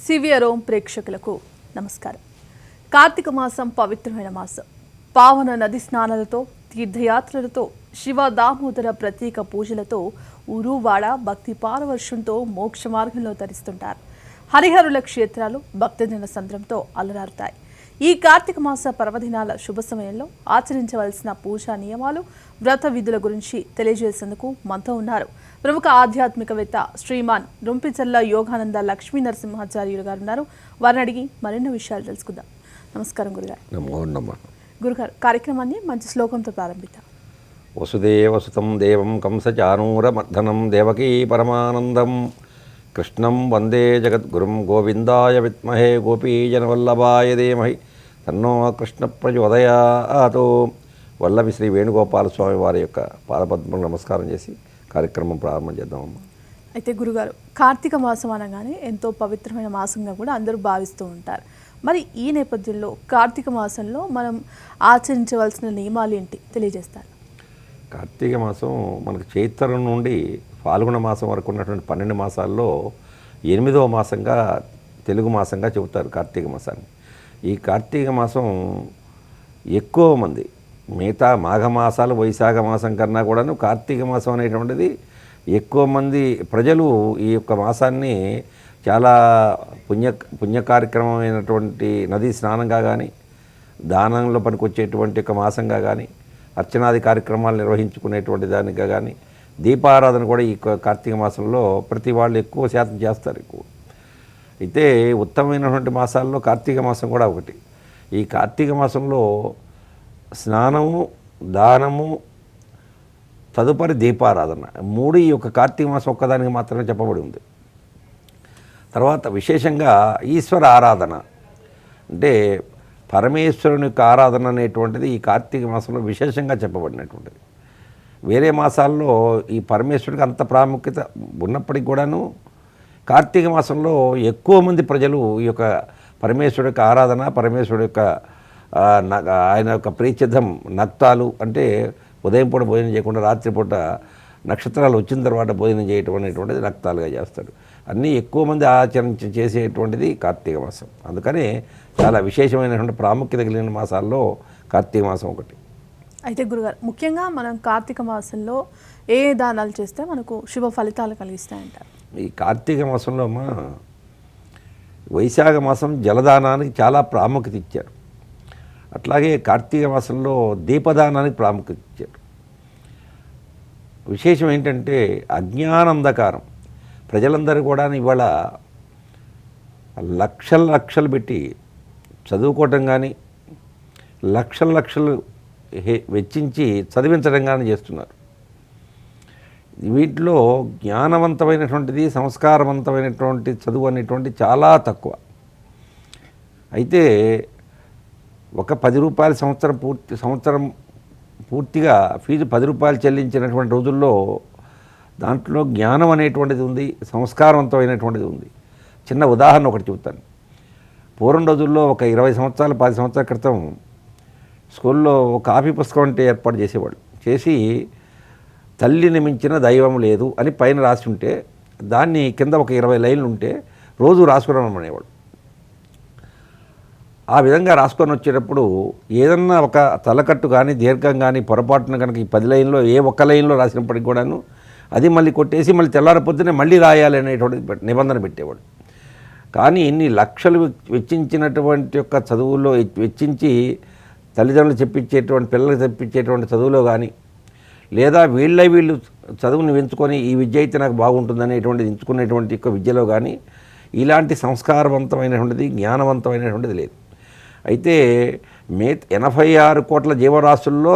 Severe ఓం ప్రేక్షకులకు నమస్కారం. కార్తీక మాసం పవిత్రమైన మాసం. పావన నది స్నానాలతో, తీర్థయాత్రలతో, శివ దామోదర ప్రత్యేక పూజలతో ఊరువాడ భక్తి పారవర్షంతో మోక్ష మార్గంలో తరిస్తుంటారు. హరిహరుల క్షేత్రాలు భక్తజన సంద్రంతో అలరారుతాయి. ఈ కార్తీక మాస పర్వదినాల శుభ సమయంలో ఆచరించవలసిన పూజా నియమాలు, వ్రత విధుల గురించి తెలియజేసేందుకు మనతో ఉన్నారు ప్రముఖ ఆధ్యాత్మికవేత్త శ్రీమాన్ రుంపిచర్ల యోగానంద లక్ష్మీ నరసింహాచార్యులు గారు ఉన్నారు. వారిని అడిగి మరిన్ని విషయాలు తెలుసుకుందాం. నమస్కారం గురుగారు. గురుగారు, కార్యక్రమాన్ని మంచి శ్లోకంతో ప్రారంభిద్దాం. వసుదేవసుతం దేవం కంసచానూరమర్దనం దేవకీ పరమానందం కృష్ణం వందే జగద్గురుం గోవిందాయ విద్మహే గోపీజనవల్లభాయ ధీమహి తన్నో కృష్ణ ప్రచోదయాత్. వల్లభి శ్రీ వేణుగోపాల స్వామి వారి యొక్క పాదపద్మం నమస్కారం చేసి కార్యక్రమం ప్రారంభం చేద్దామమ్మా. అయితే గురుగారు, కార్తీక మాసం అనగానే ఎంతో పవిత్రమైన మాసంగా కూడా అందరూ భావిస్తూ ఉంటారు. మరి ఈ నేపథ్యంలో కార్తీక మాసంలో మనం ఆచరించవలసిన నియమాలు ఏంటి తెలియజేస్తారు? కార్తీక మాసం మనకు చైత్ర నుండి ఫాల్గుణ మాసం వరకు ఉన్నటువంటి 12 మాసాల్లో 8వ మాసంగా తెలుగు మాసంగా చెబుతారు కార్తీక మాసాన్ని. ఈ కార్తీక మాసం ఎక్కువ మంది మిగతా మాఘమాసాలు వైశాఖ మాసం కన్నా కూడాను కార్తీక మాసం అనేటువంటిది ఎక్కువ మంది ప్రజలు ఈ యొక్క మాసాన్ని చాలా పుణ్య కార్యక్రమమైనటువంటి నదీ స్నానంగా కానీ, దానంలో పనికొచ్చేటువంటి ఒక మాసంగా కానీ, అర్చనాది కార్యక్రమాలు నిర్వహించుకునేటువంటి దానిగా కానీ, దీపారాధన కూడా ఈ కార్తీక మాసంలో ప్రతి వాళ్ళు ఎక్కువ శాతం చేస్తారు. ఎక్కువ అయితే ఉత్తమమైనటువంటి మాసాల్లో కార్తీక మాసం కూడా ఒకటి. ఈ కార్తీక మాసంలో స్నానము, దానము, తదుపరి దీపారాధన 3 ఈ యొక్క కార్తీక మాసం ఒక్కదానికి మాత్రమే చెప్పబడి ఉంది. తర్వాత విశేషంగా ఈశ్వర ఆరాధన అంటే పరమేశ్వరుని యొక్క ఆరాధన అనేటువంటిది ఈ కార్తీక మాసంలో విశేషంగా చెప్పబడినటువంటిది. వేరే మాసాల్లో ఈ పరమేశ్వరుడికి అంత ప్రాముఖ్యత ఉన్నప్పటికీ కూడాను కార్తీక మాసంలో ఎక్కువ మంది ప్రజలు ఈ యొక్క పరమేశ్వరుడి యొక్క ఆరాధన, పరమేశ్వరుడి యొక్క ఆయన యొక్క ప్రీత్యర్థం నక్తాలు అంటే ఉదయం పూట భోజనం చేయకుండా రాత్రిపూట నక్షత్రాలు వచ్చిన తర్వాత భోజనం చేయటం అనేటువంటిది నక్తాలుగా చేస్తారు. అన్నీ ఎక్కువ మంది చేసేటువంటిది కార్తీక మాసం. అందుకని చాలా విశేషమైనటువంటి ప్రాముఖ్యత కలిగిన మాసాల్లో కార్తీక మాసం ఒకటి. అయితే గురుగారు, ముఖ్యంగా మనం కార్తీక మాసంలో ఏ దానాలు చేస్తే మనకు శుభ ఫలితాలు కలిగిస్తాయంటారు? ఈ కార్తీక మాసంలో వైశాఖ మాసం జలదానానికి చాలా ప్రాముఖ్యత ఇచ్చారు. అట్లాగే కార్తీక మాసంలో దీపదానానికి ప్రాముఖ్యత ఇచ్చారు. విశేషం ఏంటంటే అజ్ఞానంధకారం ప్రజలందరూ కూడా ఇవాళ లక్షలు పెట్టి చదువుకోవటం కానీ, లక్షలు వెచ్చించి చదివించడం కానీ చేస్తున్నారు. వీటిలో జ్ఞానవంతమైనటువంటిది, సంస్కారవంతమైనటువంటి చదువు అనేటువంటి చాలా తక్కువ. అయితే ఒక 10 రూపాయల సంవత్సరం పూర్తిగా ఫీజు 10 రూపాయలు చెల్లించినటువంటి రోజుల్లో దాంట్లో జ్ఞానం అనేటువంటిది ఉంది, సంస్కారవంతమైనటువంటిది ఉంది. చిన్న ఉదాహరణ ఒకటి చెబుతాను. పూర్వం రోజుల్లో ఒక 20 సంవత్సరాలు 10 సంవత్సరాల క్రితం స్కూల్లో ఒక కాపీ పుస్తకం అంటే ఏర్పాటు చేసేవాళ్ళు. చేసి తల్లిని మించిన దైవం లేదు అని పైన రాసి ఉంటే దాన్ని కింద ఒక 20 లైన్లు ఉంటే రోజు రాసుకురమనేవాడు. ఆ విధంగా రాసుకొని వచ్చేటప్పుడు ఏదన్నా ఒక తలకట్టు కానీ దీర్ఘం కానీ పొరపాటున కనుక ఈ 10 లైన్లో ఏ ఒక్క లైన్లో రాసినప్పటికీ కూడాను అది మళ్ళీ కొట్టేసి మళ్ళీ తెల్లారి పొద్దునే మళ్ళీ రాయాలి అనేటువంటి నిబంధన పెట్టేవాడు. కానీ ఇన్ని లక్షలు వెచ్చించినటువంటి యొక్క చదువుల్లో వెచ్చించి తల్లిదండ్రులు చెప్పించేటువంటి పిల్లలకు చెప్పించేటువంటి చదువులో కానీ, లేదా వీళ్ళు చదువుని ఎంచుకొని ఈ విద్య అయితే నాకు బాగుంటుందనేటువంటిది ఎంచుకునేటువంటి యొక్క విద్యలో కానీ ఇలాంటి సంస్కారవంతమైనటువంటిది, జ్ఞానవంతమైనటువంటిది లేదు. అయితే 86 కోట్ల జీవరాశుల్లో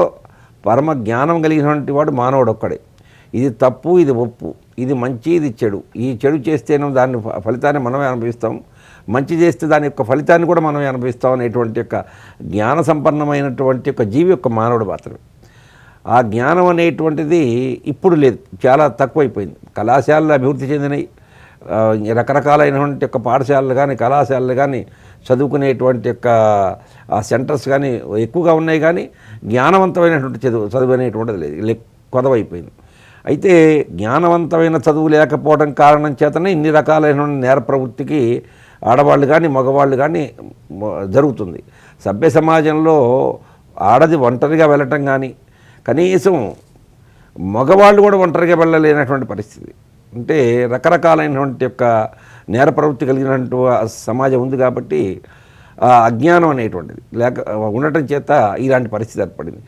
పరమ జ్ఞానం కలిగినటువంటి వాడు మానవుడు ఒక్కడే. ఇది తప్పు, ఇది ఒప్పు, ఇది మంచి, ఇది చెడు. ఈ చెడు చేస్తేనే దాని ఫలితాన్ని మనమే అనుభవిస్తాం, మంచి చేస్తే దాని యొక్క ఫలితాన్ని కూడా మనమే అనుభవిస్తాం అనేటువంటి యొక్క జ్ఞాన సంపన్నమైనటువంటి యొక్క జీవి యొక్క మానవుడు మాత్రమే. ఆ జ్ఞానం అనేటువంటిది ఇప్పుడు లేదు, చాలా తక్కువైపోయింది. కళాశాలలు అభివృద్ధి చెందినవి, రకరకాలైనటువంటి యొక్క పాఠశాలలు కానీ కళాశాలలు కానీ చదువుకునేటువంటి యొక్క సెంటర్స్ కానీ ఎక్కువగా ఉన్నాయి. కానీ జ్ఞానవంతమైనటువంటి చదువు అనేటువంటిది లేదు, కొదవైపోయింది. అయితే జ్ఞానవంతమైన చదువు లేకపోవడం కారణం చేతనే ఇన్ని రకాలైన నేర ప్రవృత్తికి ఆడవాళ్ళు కానీ మగవాళ్ళు కానీ జరుగుతుంది. సభ్య సమాజంలో ఆడది ఒంటరిగా వెళ్ళటం కానీ, కనీసం మగవాళ్ళు కూడా ఒంటరిగా వెళ్ళలేనటువంటి పరిస్థితి. అంటే రకరకాలైనటువంటి యొక్క నేర ప్రవృత్తి కలిగినటువంటి సమాజం ఉంది కాబట్టి అజ్ఞానం అనేటువంటిది ఉండటం చేత ఇలాంటి పరిస్థితి ఏర్పడింది.